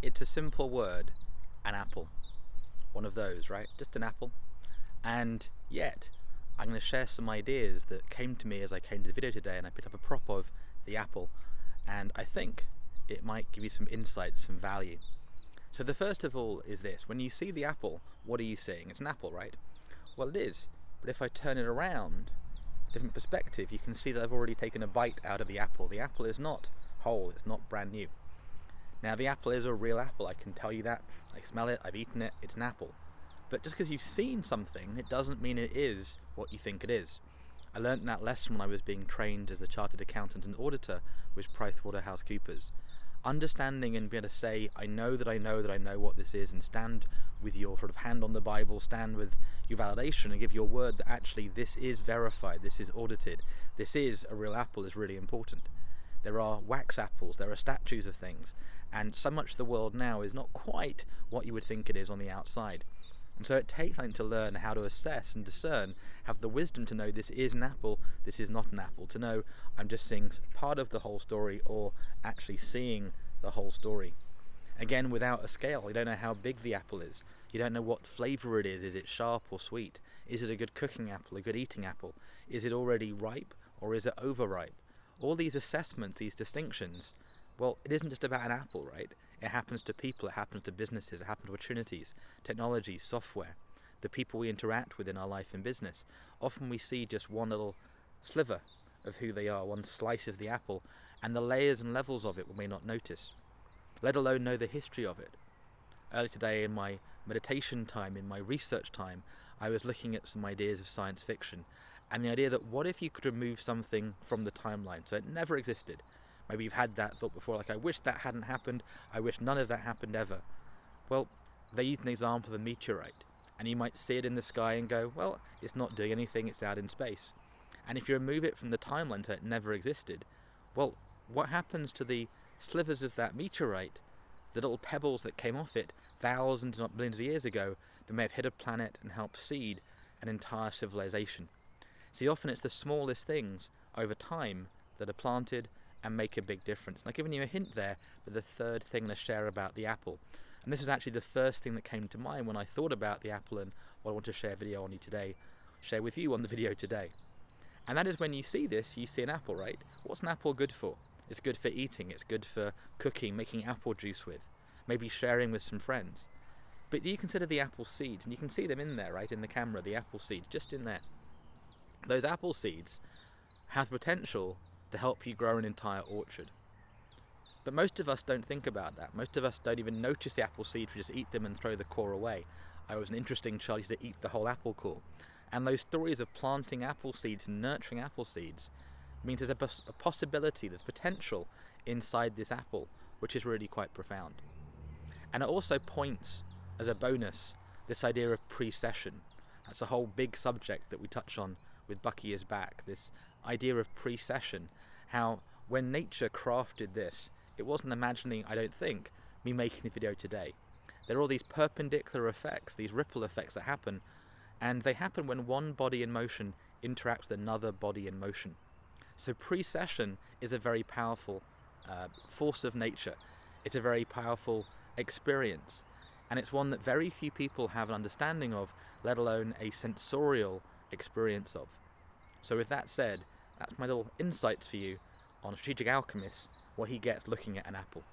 It's a simple word, an apple. One of those, right? Just an apple. And yet, I'm going to share some ideas that came to me as I came to the video today, and I picked up a prop of the apple, and I think it might give you some insights, some value. So the first of all is this: when you see the apple, what are you seeing? It's an apple, right? Well, it is, but if I turn it around, different perspective, you can see that I've already taken a bite out of the apple. The apple is not whole, it's not brand new. Now, the apple is a real apple, I can tell you that. I smell it, I've eaten it, it's an apple. But just because you've seen something, it doesn't mean it is what you think it is. I learned that lesson when I was being trained as a chartered accountant and auditor with PricewaterhouseCoopers. Understanding and being able to say, I know that I know that I know what this is, and stand with your sort of hand on the Bible, stand with your validation and give your word that actually this is verified, this is audited, this is a real apple, is really important. There are wax apples, there are statues of things, and so much of the world now is not quite what you would think it is on the outside. And so it takes time to learn how to assess and discern, have the wisdom to know this is an apple, this is not an apple, to know I'm just seeing part of the whole story or actually seeing the whole story. Again, without a scale, you don't know how big the apple is. You don't know what flavour it is it sharp or sweet? Is it a good cooking apple, a good eating apple? Is it already ripe or is it overripe? All these assessments, these distinctions, well, it isn't just about an apple, right? It happens to people, it happens to businesses, it happens to opportunities, technologies, software, the people we interact with in our life and business. Often we see just one little sliver of who they are, one slice of the apple, and the layers and levels of it we may not notice, let alone know the history of it. Earlier today in my meditation time, in my research time, I was looking at some ideas of science fiction, and the idea that what if you could remove something from the timeline so it never existed? Maybe you've had that thought before, like, I wish that hadn't happened, I wish none of that happened ever. Well, they used an example of a meteorite, and you might see it in the sky and go, well, it's not doing anything, it's out in space. And if you remove it from the timeline so it never existed, well, what happens to the slivers of that meteorite, the little pebbles that came off it thousands, not billions of years ago, that may have hit a planet and helped seed an entire civilization? See, often it's the smallest things over time that are planted and make a big difference. And I've given you a hint there for the third thing to share about the apple. And this was actually the first thing that came to mind when I thought about the apple and what I want to share with you on the video today. And that is, when you see this, you see an apple, right? What's an apple good for? It's good for eating, it's good for cooking, making apple juice with, maybe sharing with some friends. But do you consider the apple seeds? And you can see them in there, right, in the camera, the apple seeds, just in there. Those apple seeds have potential to help you grow an entire orchard. But most of us don't think about that. Most of us don't even notice the apple seeds, we just eat them and throw the core away. I was an interesting child, used to eat the whole apple core. And those stories of planting apple seeds and nurturing apple seeds means there's a possibility, there's potential inside this apple, which is really quite profound. And it also points, as a bonus, this idea of precession. That's a whole big subject that we touch on with Bucky is Back, this idea of precession, how when nature crafted this, it wasn't imagining, I don't think, me making the video today. There are all these perpendicular effects, these ripple effects that happen, and they happen when one body in motion interacts with another body in motion. So precession is a very powerful force of nature. It's a very powerful experience, and it's one that very few people have an understanding of, let alone a sensorial experience of. So with that said, that's my little insights for you on Strategic Alchemist, what he gets looking at an apple.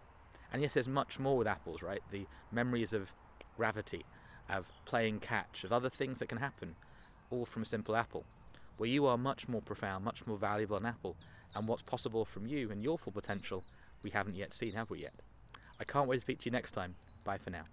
And yes, there's much more with apples, right? The memories of gravity, of playing catch, of other things that can happen, all from a simple apple. Where you are much more profound, much more valuable than an apple, and what's possible from you and your full potential, we haven't yet seen, have we yet? I can't wait to speak to you next time. Bye for now.